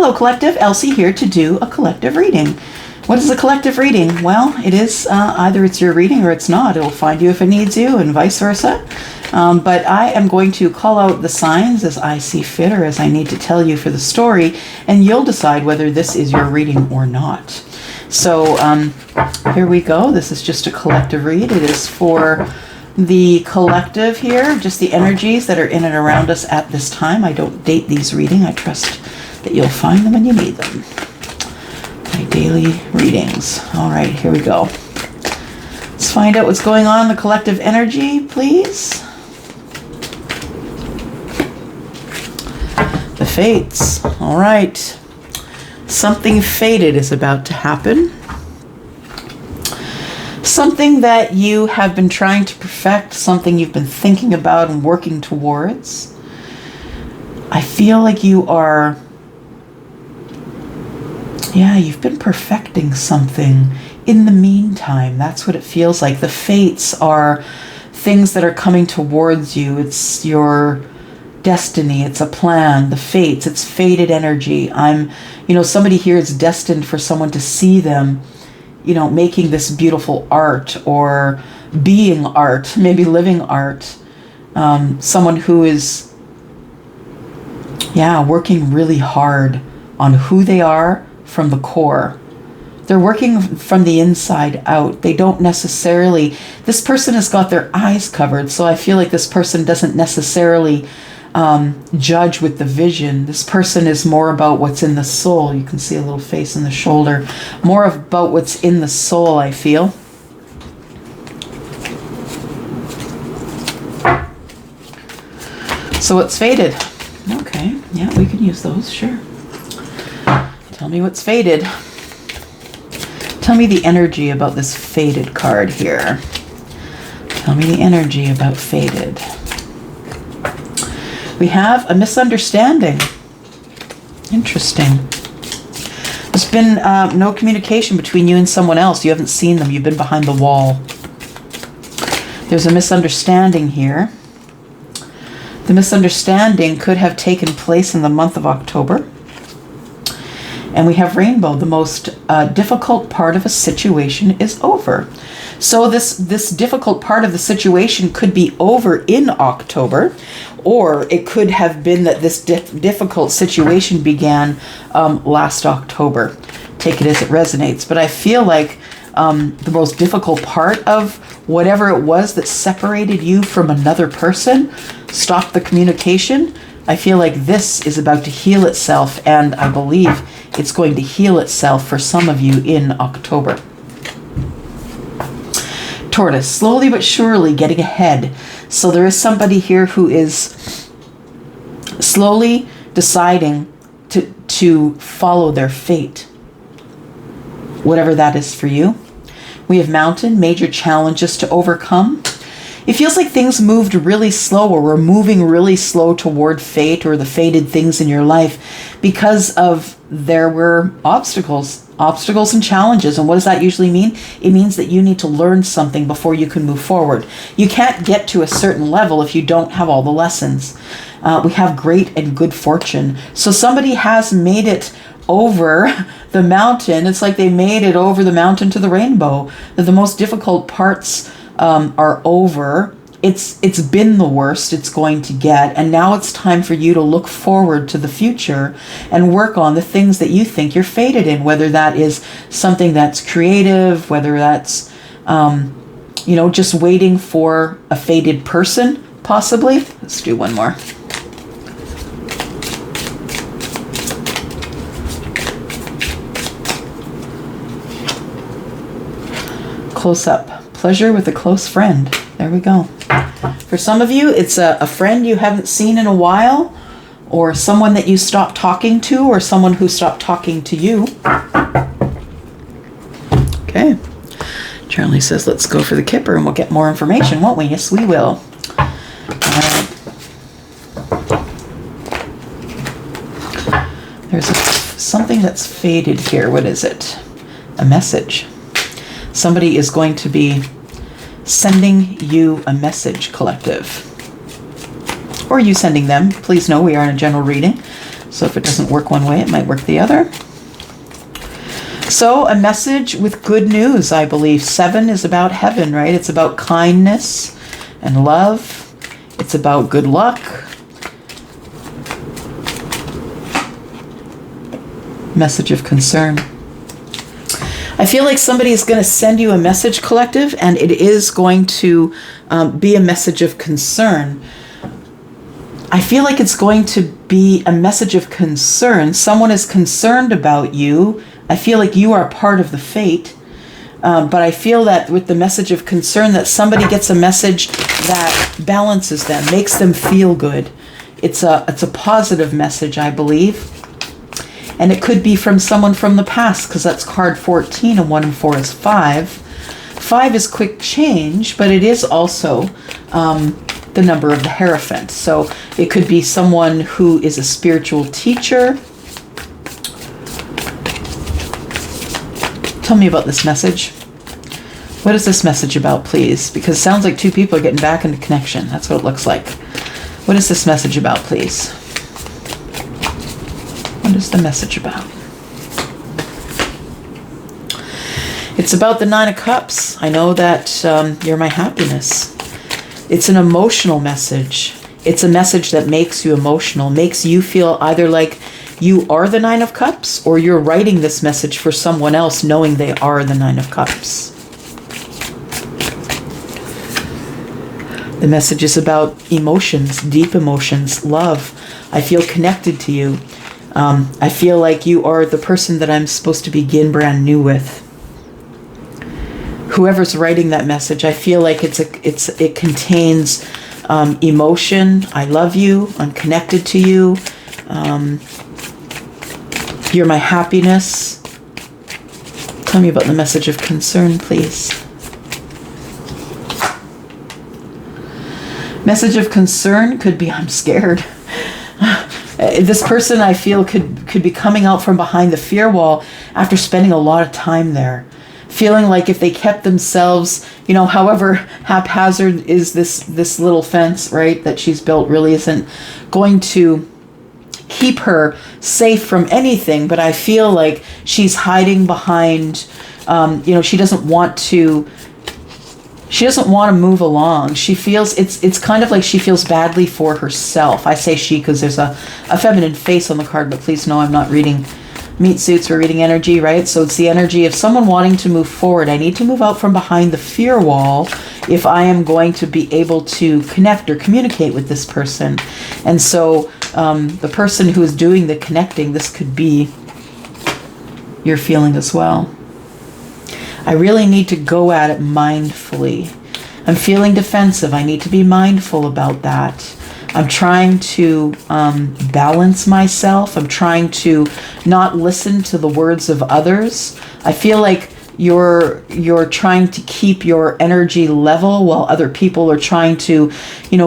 Hello Collective, Elsie here to do a collective reading. What is a collective reading? Well, it is either it's your reading or it's not. It'll find you if it needs you and vice versa. But I am going to call out the signs as I see fit or as I need to tell you for the story, and you'll decide whether this is your reading or not. So here we go. This is just a collective read. It is for the collective here, just the energies that are in and around us at this time. I don't date these reading. I trust that you'll find them when you need them. My daily readings. All right, here we go. Let's find out what's going on in the collective energy, please. The fates. All right. Something fated is about to happen. Something that you have been trying to perfect, something you've been thinking about and working towards. I feel like you are... Yeah, you've been perfecting something in the meantime. That's what it feels like. The fates are things that are coming towards you. It's your destiny. It's a plan. The fates. It's fated energy. Somebody here is destined for someone to see them, making this beautiful art or being art, maybe living art. Someone who is, working really hard on who they are from the core. They're working from the inside out. They don't necessarily, this person has got their eyes covered, so I feel like this person doesn't necessarily judge with the vision. This person is more about what's in the soul. You can see a little face in the shoulder. More about what's in the soul, I feel. So it's fated. Okay, yeah, we can use those, sure. Tell me what's fated. Tell me the energy about this fated card here. Tell me the energy about fated. We have a misunderstanding. Interesting. There's been no communication between you and someone else. You haven't seen them. You've been behind the wall. There's a misunderstanding here. The misunderstanding could have taken place in the month of October. And we have rainbow. The most difficult part of a situation is over. So this difficult part of the situation could be over in October, or it could have been that this difficult situation began last October. Take it as it resonates. But I feel like the most difficult part of whatever it was that separated you from another person, stopped the communication, I feel like this is about to heal itself, and I believe it's going to heal itself for some of you in October. Tortoise, slowly but surely getting ahead. So there is somebody here who is slowly deciding to follow their fate, whatever that is for you. We have mountain, major challenges to overcome. It feels like things moved really slow, or we're moving really slow toward fate or the fated things in your life because of there were obstacles and challenges. And what does that usually mean? It means that you need to learn something before you can move forward. You can't get to a certain level if you don't have all the lessons. We have great and good fortune. So somebody has made it over the mountain. It's like they made it over the mountain to the rainbow. The most difficult parts are over. It's been the worst it's going to get, and now it's time for you to look forward to the future and work on the things that you think you're fated in, whether that is something that's creative, whether that's just waiting for a fated person, possibly. Let's do one more. Close up. Pleasure with a close friend. There we go. For some of you, it's a friend you haven't seen in a while, or someone that you stopped talking to, or someone who stopped talking to you. Okay. Charlie says, let's go for the kipper and we'll get more information, won't we? Yes, we will. There's something that's faded here. What is it? A message. Somebody is going to be sending you a message, collective. Or you sending them. Please know we are in a general reading. So if it doesn't work one way, it might work the other. So a message with good news, I believe. 7 is about heaven, right? It's about kindness and love. It's about good luck. Message of concern. I feel like somebody is going to send you a message, collective, and it is going to be a message of concern. I feel like it's going to be a message of concern. Someone is concerned about you. I feel like you are part of the fate. But I feel that with the message of concern, that somebody gets a message that balances them, makes them feel good. It's a positive message, I believe. And it could be from someone from the past, because that's card 14, and 1 and 4 is 5. 5 is quick change, but it is also the number of the Hierophant. So it could be someone who is a spiritual teacher. Tell me about this message. What is this message about, please? Because it sounds like 2 people are getting back into connection. That's what it looks like. What is this message about, please? What is the message about? It's about the 9 of Cups. I know that you're my happiness. It's an emotional message. It's a message that makes you emotional, makes you feel either like you are the 9 of Cups, or you're writing this message for someone else knowing they are the 9 of Cups. The message is about emotions, deep emotions, love. I feel connected to you. I feel like you are the person that I'm supposed to begin brand new with. Whoever's writing that message, I feel like it contains emotion. I love you. I'm connected to you. You're my happiness. Tell me about the message of concern, please. Message of concern could be, I'm scared. This person, I feel, could be coming out from behind the fear wall after spending a lot of time there. Feeling like if they kept themselves, however haphazard is this little fence, right, that she's built really isn't going to keep her safe from anything. But I feel like she's hiding behind, she doesn't want to move along. She feels, it's kind of like she feels badly for herself. I say she because there's a feminine face on the card, but please know I'm not reading meat suits, we're reading energy, right? So it's the energy of someone wanting to move forward. I need to move out from behind the fear wall if I am going to be able to connect or communicate with this person. And so the person who is doing the connecting, this could be your feeling as well. I really need to go at it mindfully. I'm feeling defensive. I need to be mindful about that. I'm trying to balance myself. I'm trying to not listen to the words of others. I feel like you're trying to keep your energy level while other people are trying to,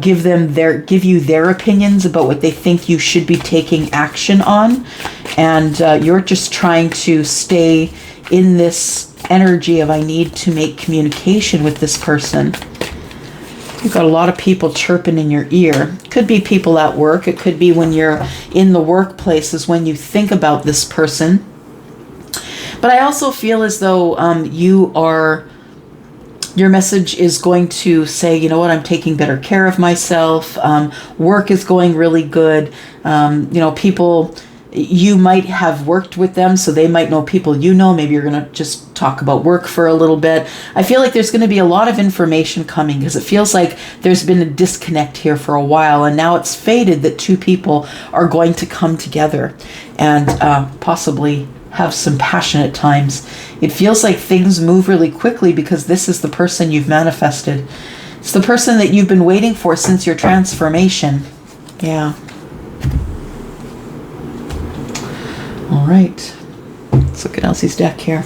give you their opinions about what they think you should be taking action on. And you're just trying to stay in this energy of I need to make communication with this person. You've got a lot of people chirping in your ear. Could be people at work. It could be when you're in the workplace is when you think about this person. But I also feel as though your message is going to say, you know what, I'm taking better care of myself. Work is going really good. People, you might have worked with them, so they might know people you know. Maybe you're going to just talk about work for a little bit. I feel like there's going to be a lot of information coming because it feels like there's been a disconnect here for a while, and now it's fated that 2 people are going to come together and possibly have some passion at times. It feels like things move really quickly because this is the person you've manifested. It's the person that you've been waiting for since your transformation. Yeah. All right, let's look at Elsie's deck here.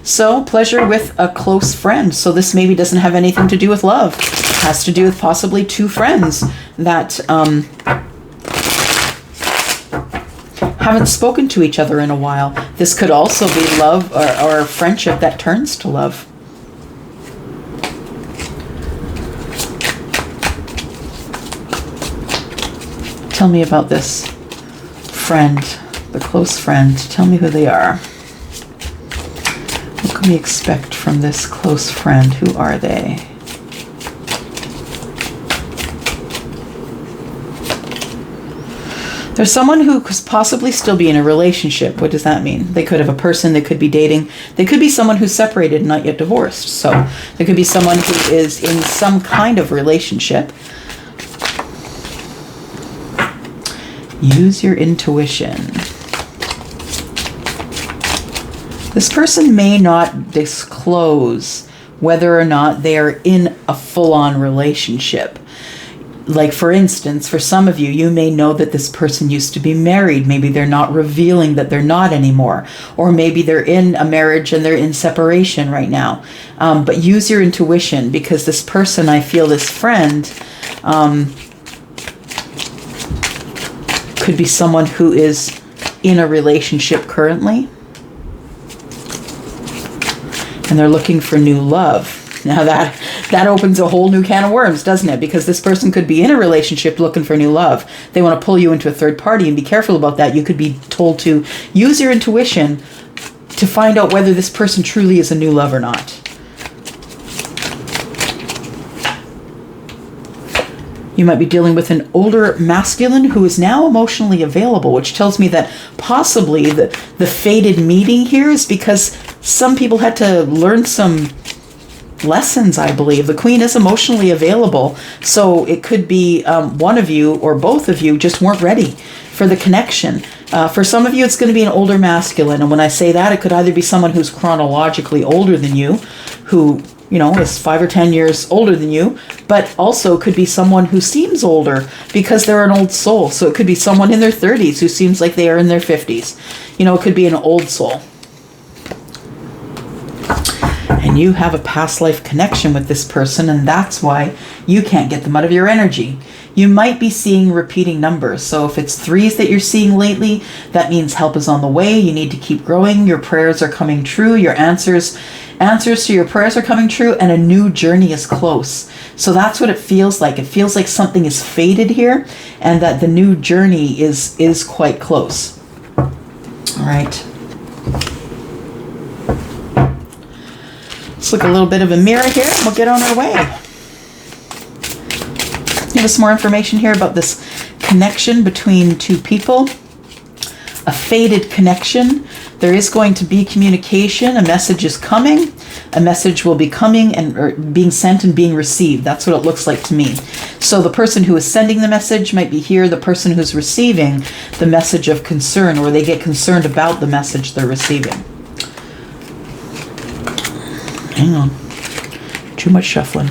So, pleasure with a close friend. So this maybe doesn't have anything to do with love. It has to do with possibly 2 friends that haven't spoken to each other in a while. This could also be love or friendship that turns to love. Tell me about this friend, the close friend. Tell me who they are. What can we expect from this close friend? Who are they? There's someone who could possibly still be in a relationship. What does that mean? They could have a person, they could be dating. They could be someone who's separated and not yet divorced. So there could be someone who is in some kind of relationship. Use your intuition. This person may not disclose whether or not they are in a full-on relationship. Like, for instance, for some of you, you may know that this person used to be married. Maybe they're not revealing that they're not anymore. Or maybe they're in a marriage and they're in separation right now. But use your intuition, because this person, I feel this friend, could be someone who is in a relationship currently. And they're looking for new love. Now that opens a whole new can of worms, doesn't it? Because this person could be in a relationship looking for new love. They want to pull you into a third party, and be careful about that. You could be told to use your intuition to find out whether this person truly is a new love or not. You might be dealing with an older masculine who is now emotionally available, which tells me that possibly the fated meeting here is because some people had to learn some lessons, I believe. The Queen is emotionally available, so it could be one of you or both of you just weren't ready for the connection. For some of you, it's going to be an older masculine, and when I say that, it could either be someone who's chronologically older than you, who, you know, is 5 or 10 years older than you, but also could be someone who seems older because they're an old soul. So it could be someone in their 30s who seems like they are in their 50s. You know, it could be an old soul. And you have a past life connection with this person, and that's why you can't get them out of your energy. You might be seeing repeating numbers. So if it's 3s that you're seeing lately, that means help is on the way. You need to keep growing. Your prayers are coming true. Your answers to your prayers are coming true, and a new journey is close. So that's what it feels like. It feels like something is fated here, and that the new journey is quite close. All right. Let's look a little bit of a mirror here, and we'll get on our way. Give us more information here about this connection between two people. A fated connection. There is going to be communication. A message is coming. A message will be coming and being sent and being received. That's what it looks like to me. So the person who is sending the message might be here. The person who's receiving the message of concern, or they get concerned about the message they're receiving. Hang on. Too much shuffling.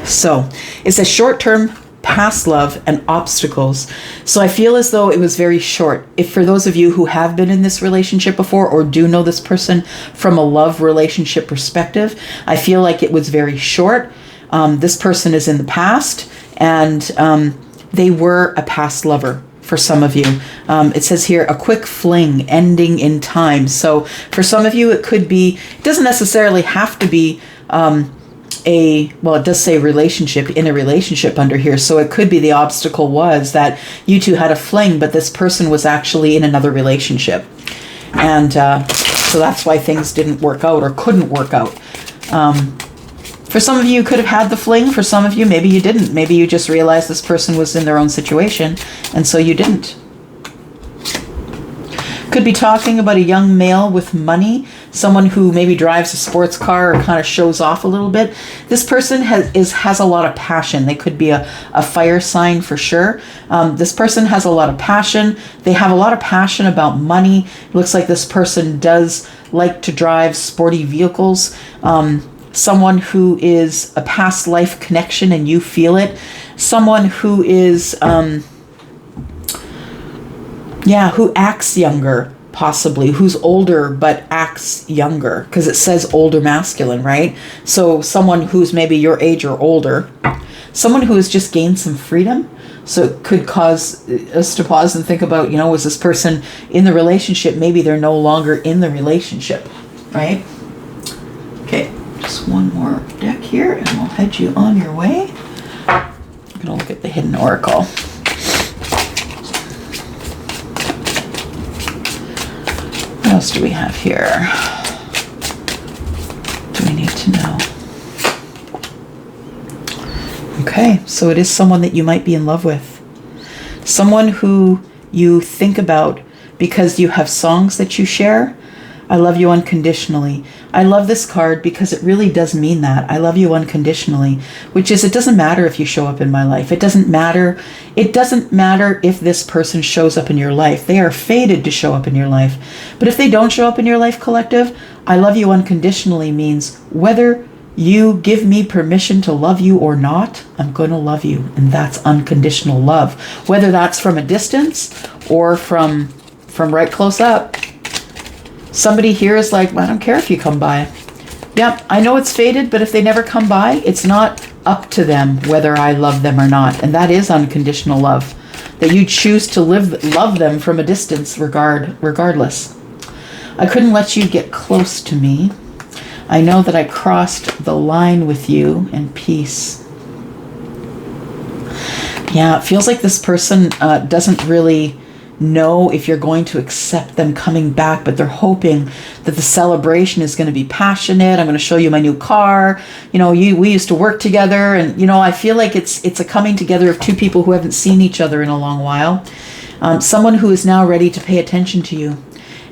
So, it's a short-term past love and obstacles. So I feel as though it was very short. If for those of you who have been in this relationship before or do know this person from a love relationship perspective, I feel like it was very short. This person is in the past, and they were a past lover for some of you. It says here, a quick fling ending in time. So for some of you, it could be, it doesn't necessarily have to be it does say relationship, in a relationship under here. So it could be the obstacle was that you two had a fling, but this person was actually in another relationship. And so that's why things didn't work out or couldn't work out. For some of you, you could have had the fling. For some of you, maybe you didn't. Maybe you just realized this person was in their own situation, and so you didn't. Could be talking about a young male with money, someone who maybe drives a sports car or kind of shows off a little bit. This person has a lot of passion. They could be a fire sign for sure. This person has a lot of passion. They have a lot of passion about money. It looks like this person does like to drive sporty vehicles. Someone who is a past life connection and you feel it. Someone who is, who acts younger, possibly, who's older but acts younger, because it says older masculine, right? So someone who's maybe your age or older. Someone who has just gained some freedom. So it could cause us to pause and think about, was this person in the relationship? Maybe they're no longer in the relationship, right? Okay, just one more deck here and we'll head you on your way. I'm gonna look at the hidden oracle. What else do we have here? Do we need to know? Okay, so it is someone that you might be in love with. Someone who you think about because you have songs that you share. I love you unconditionally. I love this card because it really does mean that. I love you unconditionally, which is, it doesn't matter if you show up in my life. It doesn't matter. It doesn't matter if this person shows up in your life. They are fated to show up in your life. But if they don't show up in your life, collective, I love you unconditionally means whether you give me permission to love you or not, I'm going to love you. And that's unconditional love. Whether that's from a distance or from right close up. Somebody here is like, I don't care if you come by. Yep, I know it's fated, but if they never come by, it's not up to them whether I love them or not. And that is unconditional love. That you choose to love them from a distance regardless. I couldn't let you get close to me. I know that I crossed the line with you in peace. Yeah, it feels like this person doesn't really know if you're going to accept them coming back, but they're hoping that the celebration is going to be passionate. I'm going to show you my new car. You know, we used to work together, and you know, I feel like it's a coming together of two people who haven't seen each other in a long while. Someone who is now ready to pay attention to you.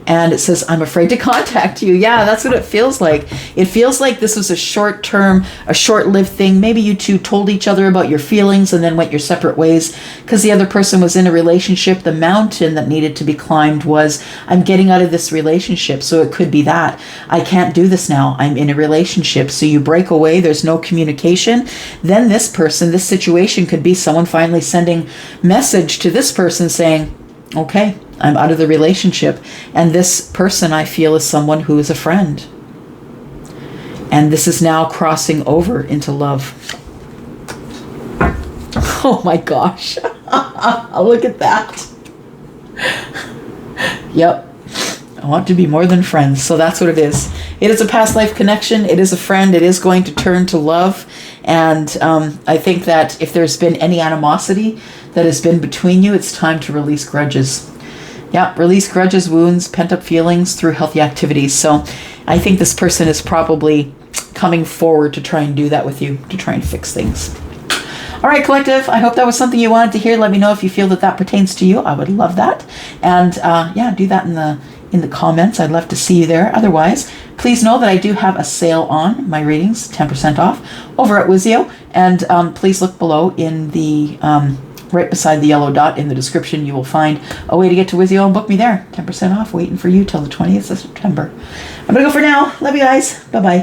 And it says, I'm afraid to contact you. Yeah, that's what it feels like. It feels like this was a short-term, a short-lived thing. Maybe you two told each other about your feelings and then went your separate ways because the other person was in a relationship. The mountain that needed to be climbed was, I'm getting out of this relationship. So it could be that. I can't do this now. I'm in a relationship. So you break away. There's no communication. Then this person, this situation could be someone finally sending message to this person saying, okay, I'm out of the relationship. And this person, I feel, is someone who is a friend. And this is now crossing over into love. Oh my gosh. Look at that. Yep. I want to be more than friends. So that's what it is. It is a past life connection. It is a friend. It is going to turn to love. And I think that if there's been any animosity that has been between you, it's time to release grudges. Yeah, release grudges, wounds, pent-up feelings through healthy activities. So I think this person is probably coming forward to try and do that with you, to try and fix things. All right, collective, I hope that was something you wanted to hear. Let me know if you feel that pertains to you. I would love that. And yeah, do that in the comments. I'd love to see you there. Otherwise, please know that I do have a sale on my readings, 10% off, over at Wizio. And please look below in the... right beside the yellow dot in the description, you will find a way to get to Wizio and book me there. 10% off, waiting for you till the 20th of September. I'm going to go for now. Love you guys. Bye-bye.